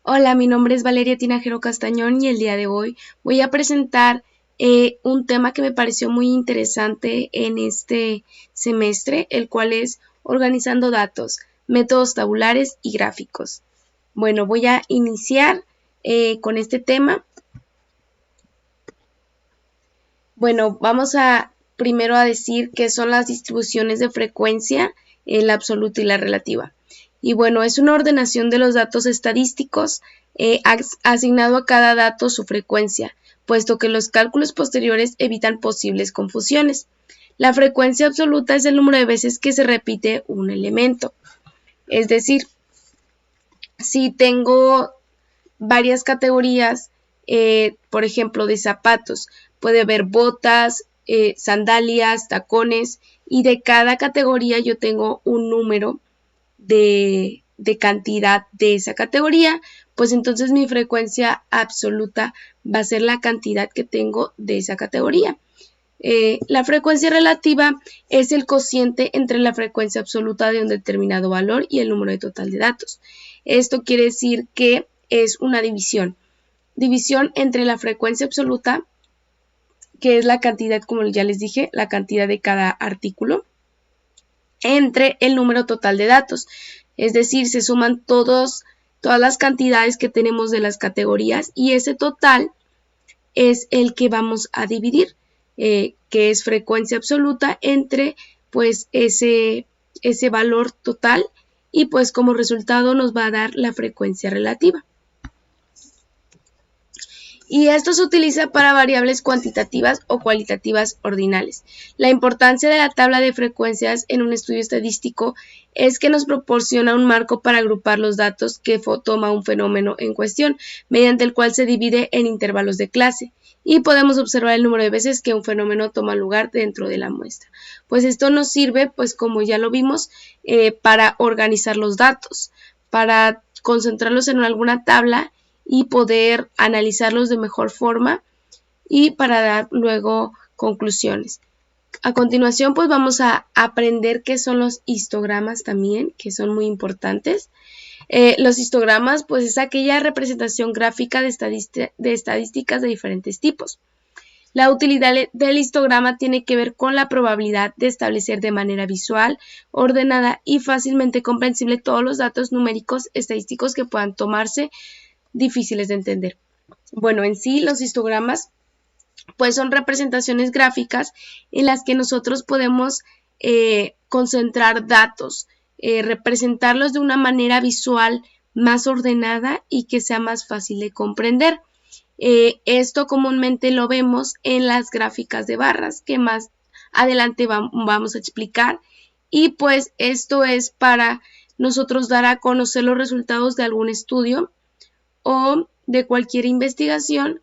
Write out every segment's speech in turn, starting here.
Hola, mi nombre es Valeria Tinajero Castañón y el día de hoy voy a presentar un tema que me pareció muy interesante en este semestre, el cual es organizando datos, métodos tabulares y gráficos. Bueno, voy a iniciar con este tema. Bueno, vamos a primero a decir qué son las distribuciones de frecuencia, la absoluta y la relativa. Y bueno, es una ordenación de los datos estadísticos asignado a cada dato su frecuencia, puesto que los cálculos posteriores evitan posibles confusiones. La frecuencia absoluta es el número de veces que se repite un elemento. Es decir, si tengo varias categorías, por ejemplo, de zapatos, puede haber botas, sandalias, tacones, y de cada categoría yo tengo un número de cantidad de esa categoría, pues entonces mi frecuencia absoluta va a ser la cantidad que tengo de esa categoría. La frecuencia relativa es el cociente entre la frecuencia absoluta de un determinado valor y el número total de datos. Esto quiere decir que es una división entre la frecuencia absoluta, que es la cantidad, como ya les dije, la cantidad de cada artículo, entre el número total de datos. Es decir, se suman todas las cantidades que tenemos de las categorías y ese total es el que vamos a dividir, que es frecuencia absoluta entre pues ese valor total, y pues como resultado nos va a dar la frecuencia relativa. Y esto se utiliza para variables cuantitativas o cualitativas ordinales. La importancia de la tabla de frecuencias en un estudio estadístico es que nos proporciona un marco para agrupar los datos que toma un fenómeno en cuestión, mediante el cual se divide en intervalos de clase, y podemos observar el número de veces que un fenómeno toma lugar dentro de la muestra. Pues esto nos sirve, pues como ya lo vimos, para organizar los datos, para concentrarlos en alguna tabla y poder analizarlos de mejor forma y para dar luego conclusiones. A continuación, pues vamos a aprender qué son los histogramas también, que son muy importantes. Los histogramas, pues es aquella representación gráfica de estadísticas de diferentes tipos. La utilidad del histograma tiene que ver con la probabilidad de establecer de manera visual, ordenada y fácilmente comprensible todos los datos numéricos estadísticos que puedan tomarse difíciles de entender. Bueno, en sí los histogramas pues son representaciones gráficas en las que nosotros podemos concentrar datos, representarlos de una manera visual más ordenada y que sea más fácil de comprender. Esto comúnmente lo vemos en las gráficas de barras, que más adelante vamos a explicar, y pues esto es para nosotros dar a conocer los resultados de algún estudio o de cualquier investigación,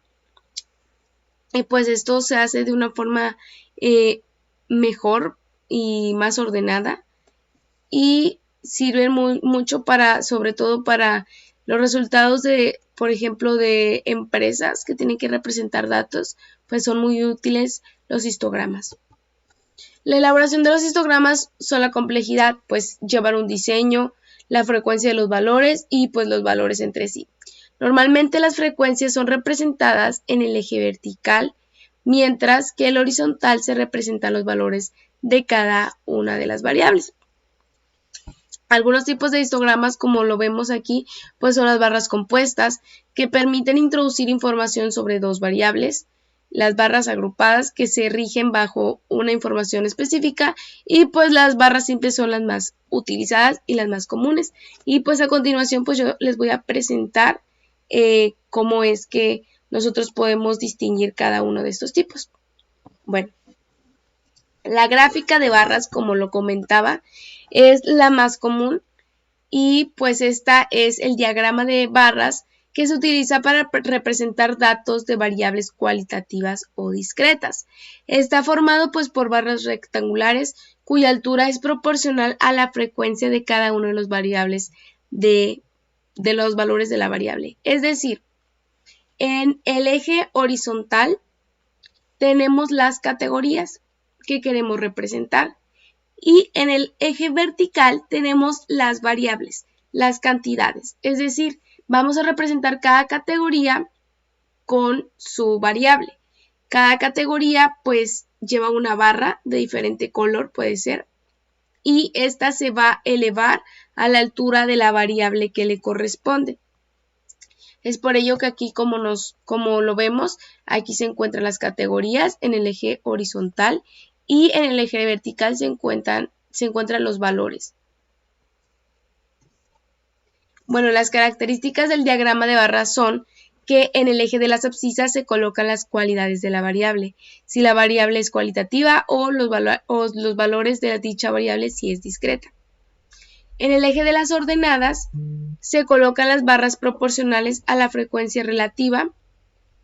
y pues esto se hace de una forma mejor y más ordenada, y sirve mucho para, sobre todo para los resultados de, por ejemplo, de empresas que tienen que representar datos, pues son muy útiles los histogramas. La elaboración de los histogramas son la complejidad, pues llevar un diseño, la frecuencia de los valores y pues los valores entre sí. Normalmente las frecuencias son representadas en el eje vertical, mientras que el horizontal se representan los valores de cada una de las variables. Algunos tipos de histogramas, como lo vemos aquí, pues son las barras compuestas, que permiten introducir información sobre dos variables, las barras agrupadas, que se rigen bajo una información específica, y pues las barras simples son las más utilizadas y las más comunes. Y pues a continuación pues yo les voy a presentar cómo es que nosotros podemos distinguir cada uno de estos tipos. Bueno, la gráfica de barras, como lo comentaba, es la más común, y pues esta es el diagrama de barras que se utiliza para representar datos de variables cualitativas o discretas. Está formado pues por barras rectangulares cuya altura es proporcional a la frecuencia de cada uno de los variables de los valores de la variable. Es decir, en el eje horizontal tenemos las categorías que queremos representar, y en el eje vertical tenemos las variables, las cantidades. Es decir, Vamos a representar cada categoría con su variable. Cada categoría pues lleva una barra de diferente color, puede ser, y esta se va a elevar a la altura de la variable que le corresponde. Es por ello que aquí, como lo vemos, aquí se encuentran las categorías en el eje horizontal y en el eje vertical se encuentran los valores. Bueno, las características del diagrama de barras son que en el eje de las abscisas se colocan las cualidades de la variable, si la variable es cualitativa o los valores de dicha variable si es discreta. En el eje de las ordenadas se colocan las barras proporcionales a la frecuencia relativa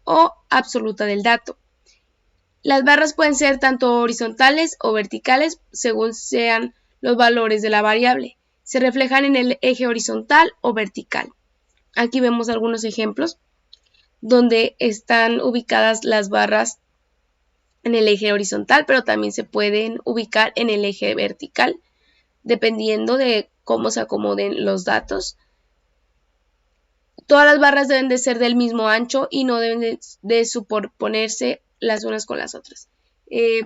o absoluta del dato. Las barras pueden ser tanto horizontales o verticales según sean los valores de la variable. Se reflejan en el eje horizontal o vertical. Aquí vemos algunos ejemplos donde están ubicadas las barras en el eje horizontal, pero también se pueden ubicar en el eje vertical, dependiendo de cómo se acomoden los datos. Todas las barras deben de ser del mismo ancho y no deben de superponerse las unas con las otras.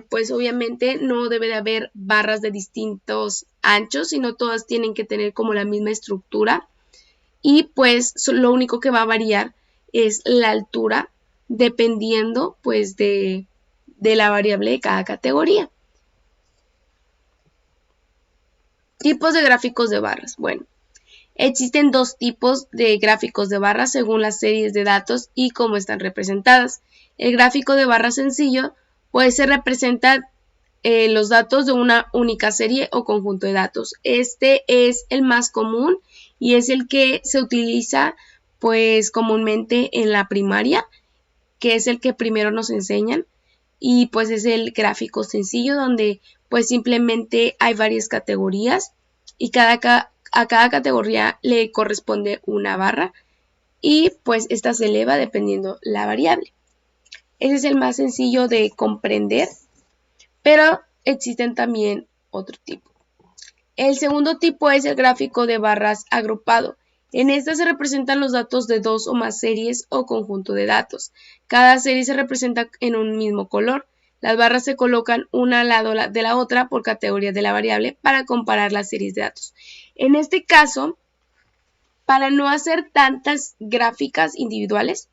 Pues obviamente no debe de haber barras de distintos anchos, sino todas tienen que tener como la misma estructura. Y pues lo único que va a variar es la altura dependiendo pues de la variable de cada categoría. Tipos de gráficos de barras. Bueno, existen dos tipos de gráficos de barras según las series de datos y cómo están representadas. El gráfico de barras sencillo puede ser representar los datos de una única serie o conjunto de datos. Este es el más común y es el que se utiliza pues comúnmente en la primaria, que es el que primero nos enseñan, y pues es el gráfico sencillo donde pues simplemente hay varias categorías y a cada categoría le corresponde una barra y pues esta se eleva dependiendo la variable. Ese es el más sencillo de comprender, pero existen también otro tipo. El segundo tipo es el gráfico de barras agrupado. En este se representan los datos de dos o más series o conjunto de datos. Cada serie se representa en un mismo color. Las barras se colocan una al lado de la otra por categoría de la variable para comparar las series de datos. En este caso, para no hacer tantas gráficas individuales,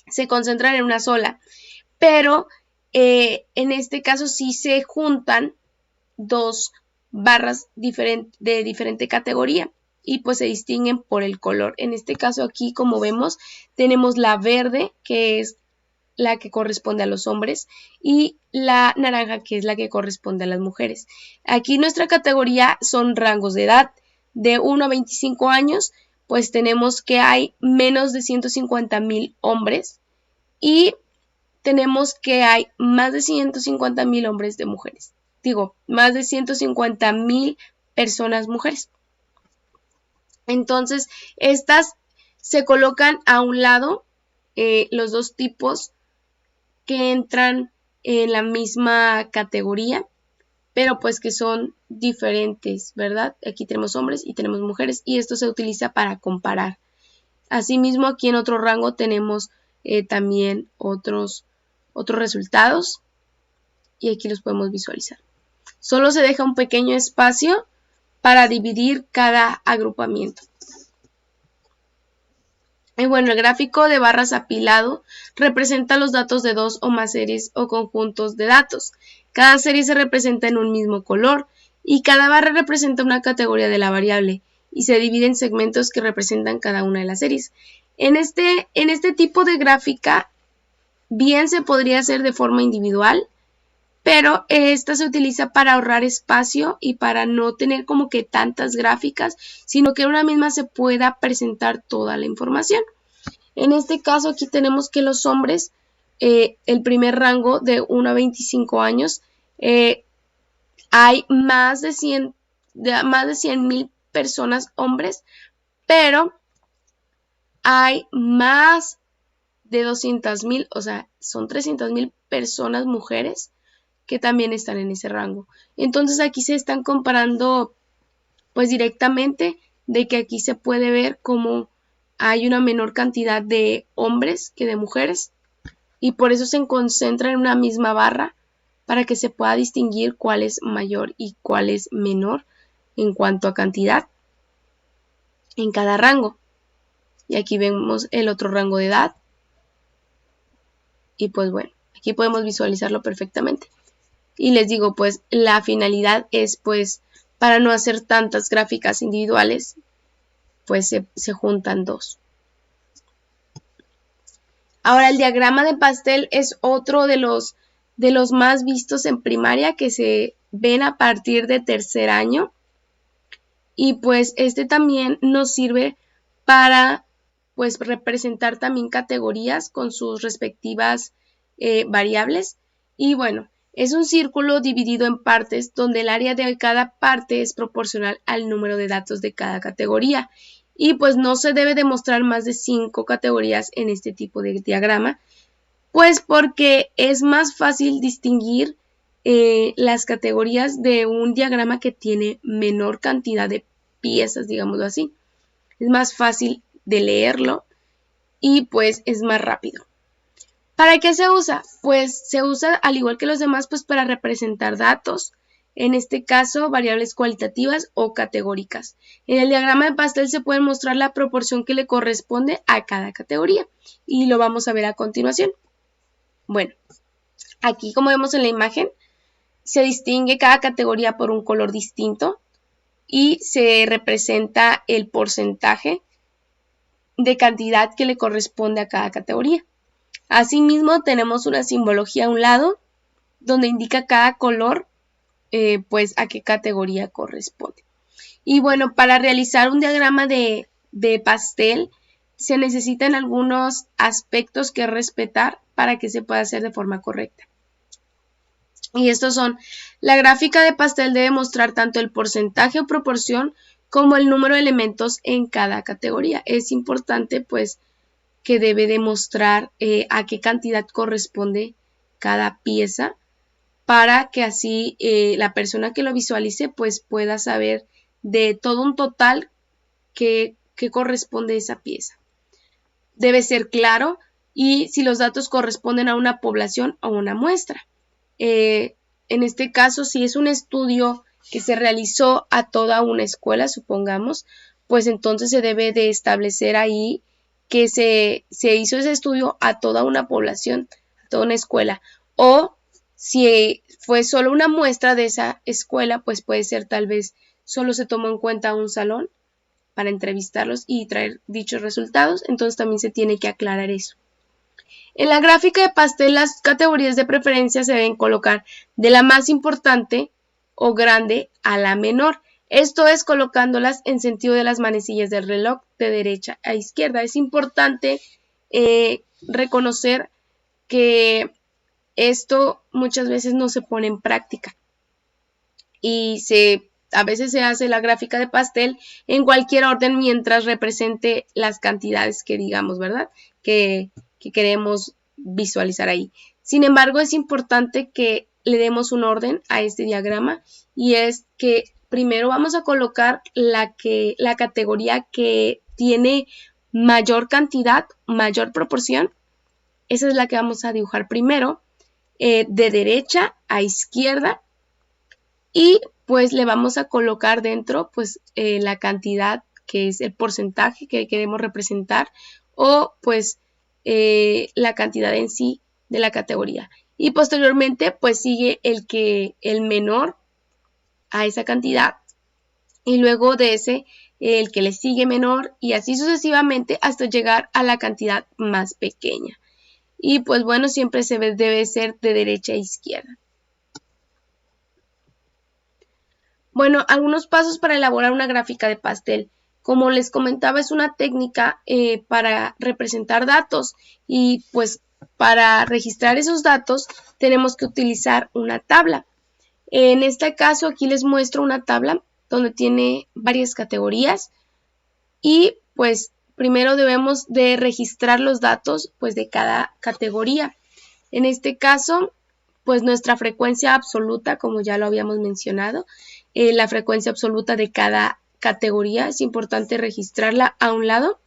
se concentran en una sola, pero en este caso sí se juntan dos barras de diferente categoría y pues se distinguen por el color. En este caso aquí, como vemos, tenemos la verde, que es la que corresponde a los hombres, y la naranja, que es la que corresponde a las mujeres. Aquí nuestra categoría son rangos de edad de 1 a 25 años, pues tenemos que hay menos de 150,000 hombres y tenemos que hay más de 150,000 hombres de mujeres. Digo, más de 150,000 personas mujeres. Entonces, estas se colocan a un lado, los dos tipos que entran en la misma categoría, pero pues que son diferentes, ¿verdad? Aquí tenemos hombres y tenemos mujeres y esto se utiliza para comparar. Asimismo, aquí en otro rango tenemos también otros resultados y aquí los podemos visualizar. Solo se deja un pequeño espacio para dividir cada agrupamiento. Y bueno, el gráfico de barras apilado representa los datos de dos o más series o conjuntos de datos. Cada serie se representa en un mismo color y cada barra representa una categoría de la variable y se divide en segmentos que representan cada una de las series. En este tipo de gráfica, bien se podría hacer de forma individual, pero esta se utiliza para ahorrar espacio y para no tener como que tantas gráficas, sino que en una misma se pueda presentar toda la información. En este caso aquí tenemos que los hombres, el primer rango de 1 a 25 años, hay más de 100,000 personas hombres, pero hay más de 200,000, o sea, son 300,000 personas mujeres que también están en ese rango. Entonces aquí se están comparando pues directamente de que aquí se puede ver cómo hay una menor cantidad de hombres que de mujeres y por eso se concentra en una misma barra para que se pueda distinguir cuál es mayor y cuál es menor en cuanto a cantidad en cada rango. Y aquí vemos el otro rango de edad. Y pues bueno, aquí podemos visualizarlo perfectamente. Y les digo, pues la finalidad es pues para no hacer tantas gráficas individuales, pues se juntan dos. Ahora el diagrama de pastel es otro de los más vistos en primaria que se ven a partir de tercer año. Y pues este también nos sirve para pues representar también categorías con sus respectivas variables. Y bueno, es un círculo dividido en partes donde el área de cada parte es proporcional al número de datos de cada categoría. Y pues no se debe demostrar más de 5 categorías en este tipo de diagrama, pues porque es más fácil distinguir las categorías de un diagrama que tiene menor cantidad de piezas, digámoslo así. Es más fácil de leerlo y pues es más rápido. ¿Para qué se usa? Pues se usa al igual que los demás pues para representar datos, en este caso variables cualitativas o categóricas. En el diagrama de pastel se puede mostrar la proporción que le corresponde a cada categoría y lo vamos a ver a continuación. Bueno, aquí como vemos en la imagen se distingue cada categoría por un color distinto y se representa el porcentaje de cantidad que le corresponde a cada categoría. Asimismo, tenemos una simbología a un lado donde indica cada color pues a qué categoría corresponde. Y bueno, para realizar un diagrama de pastel se necesitan algunos aspectos que respetar para que se pueda hacer de forma correcta. Y estos son: la gráfica de pastel debe mostrar tanto el porcentaje o proporción como el número de elementos en cada categoría. Es importante pues que debe demostrar a qué cantidad corresponde cada pieza para que así la persona que lo visualice pues pueda saber de todo un total que corresponde a esa pieza. Debe ser claro y si los datos corresponden a una población o una muestra. En este caso, si es un estudio que se realizó a toda una escuela, supongamos, pues entonces se debe de establecer ahí que se hizo ese estudio a toda una población, a toda una escuela. O si fue solo una muestra de esa escuela, pues puede ser tal vez solo se tomó en cuenta un salón para entrevistarlos y traer dichos resultados, entonces también se tiene que aclarar eso. En la gráfica de pastel, las categorías de preferencia se deben colocar de la más importante o grande a la menor. Esto es colocándolas en sentido de las manecillas del reloj de derecha a izquierda. Es importante reconocer que esto muchas veces no se pone en práctica y a veces se hace la gráfica de pastel en cualquier orden mientras represente las cantidades que digamos, ¿verdad? Que queremos visualizar ahí. Sin embargo, es importante que le demos un orden a este diagrama y es que primero vamos a colocar la categoría que tiene mayor cantidad, mayor proporción. Esa es la que vamos a dibujar primero, de derecha a izquierda, y pues le vamos a colocar dentro pues la cantidad que es el porcentaje que queremos representar o pues la cantidad en sí de la categoría. Y posteriormente pues sigue el menor a esa cantidad y luego de ese el que le sigue menor y así sucesivamente hasta llegar a la cantidad más pequeña. Y pues bueno, siempre debe ser de derecha a izquierda. Bueno, algunos pasos para elaborar una gráfica de pastel. Como les comentaba, es una técnica para representar datos y pues para registrar esos datos tenemos que utilizar una tabla. En este caso aquí les muestro una tabla donde tiene varias categorías y pues primero debemos de registrar los datos pues de cada categoría. En este caso pues nuestra frecuencia absoluta, como ya lo habíamos mencionado, la frecuencia absoluta de cada categoría es importante registrarla a un lado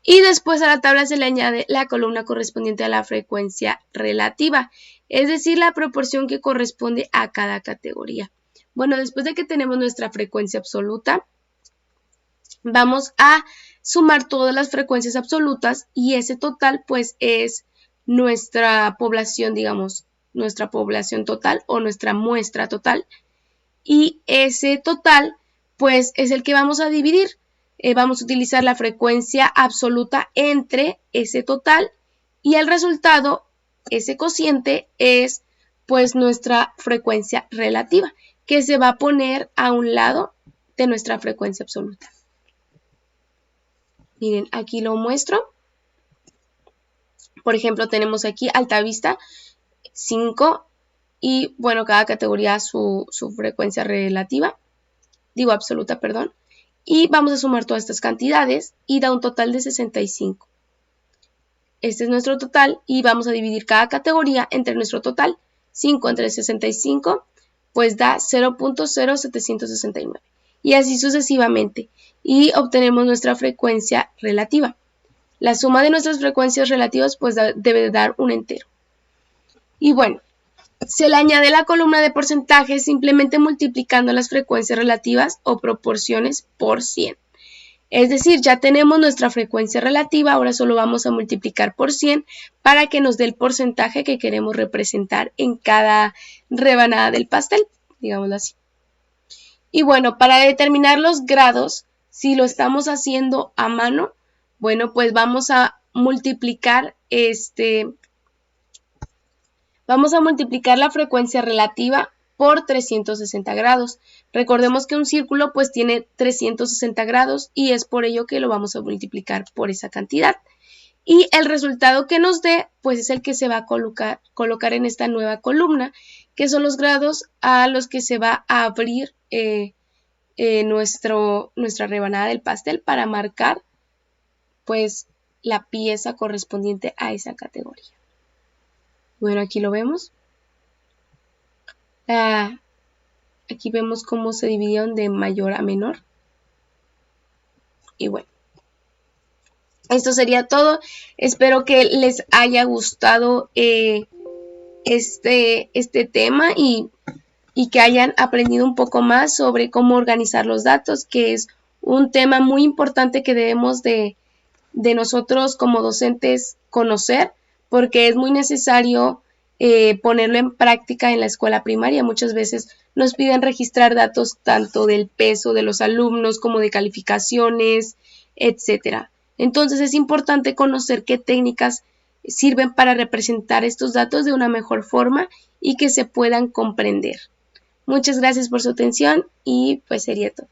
Y después a la tabla se le añade la columna correspondiente a la frecuencia relativa, es decir, la proporción que corresponde a cada categoría. Bueno, después de que tenemos nuestra frecuencia absoluta, vamos a sumar todas las frecuencias absolutas y ese total pues es nuestra población, digamos, nuestra población total o nuestra muestra total. Y ese total pues es el que vamos a dividir. Vamos a utilizar la frecuencia absoluta entre ese total y el resultado, ese cociente, es pues nuestra frecuencia relativa, que se va a poner a un lado de nuestra frecuencia absoluta. Miren, aquí lo muestro. Por ejemplo, tenemos aquí Altavista 5 y bueno, cada categoría su frecuencia relativa, digo absoluta, perdón. Y vamos a sumar todas estas cantidades y da un total de 65. Este es nuestro total y vamos a dividir cada categoría entre nuestro total. 5 entre 65 pues da 0.0769 y así sucesivamente. Y obtenemos nuestra frecuencia relativa. La suma de nuestras frecuencias relativas pues debe dar un entero. Y bueno, se le añade la columna de porcentajes simplemente multiplicando las frecuencias relativas o proporciones por 100. Es decir, ya tenemos nuestra frecuencia relativa, ahora solo vamos a multiplicar por 100 para que nos dé el porcentaje que queremos representar en cada rebanada del pastel, digámoslo así. Y bueno, para determinar los grados, si lo estamos haciendo a mano, bueno, pues vamos a multiplicar la frecuencia relativa por 360 grados. Recordemos que un círculo pues tiene 360 grados y es por ello que lo vamos a multiplicar por esa cantidad. Y el resultado que nos dé pues es el que se va a colocar en esta nueva columna, que son los grados a los que se va a abrir nuestra rebanada del pastel para marcar pues la pieza correspondiente a esa categoría. Bueno, aquí lo vemos. Aquí vemos cómo se dividieron de mayor a menor. Y bueno, esto sería todo. Espero que les haya gustado este tema y que hayan aprendido un poco más sobre cómo organizar los datos, que es un tema muy importante que debemos de nosotros como docentes conocer, porque es muy necesario ponerlo en práctica en la escuela primaria. Muchas veces nos piden registrar datos tanto del peso de los alumnos como de calificaciones, etcétera. Entonces es importante conocer qué técnicas sirven para representar estos datos de una mejor forma y que se puedan comprender. Muchas gracias por su atención y pues sería todo.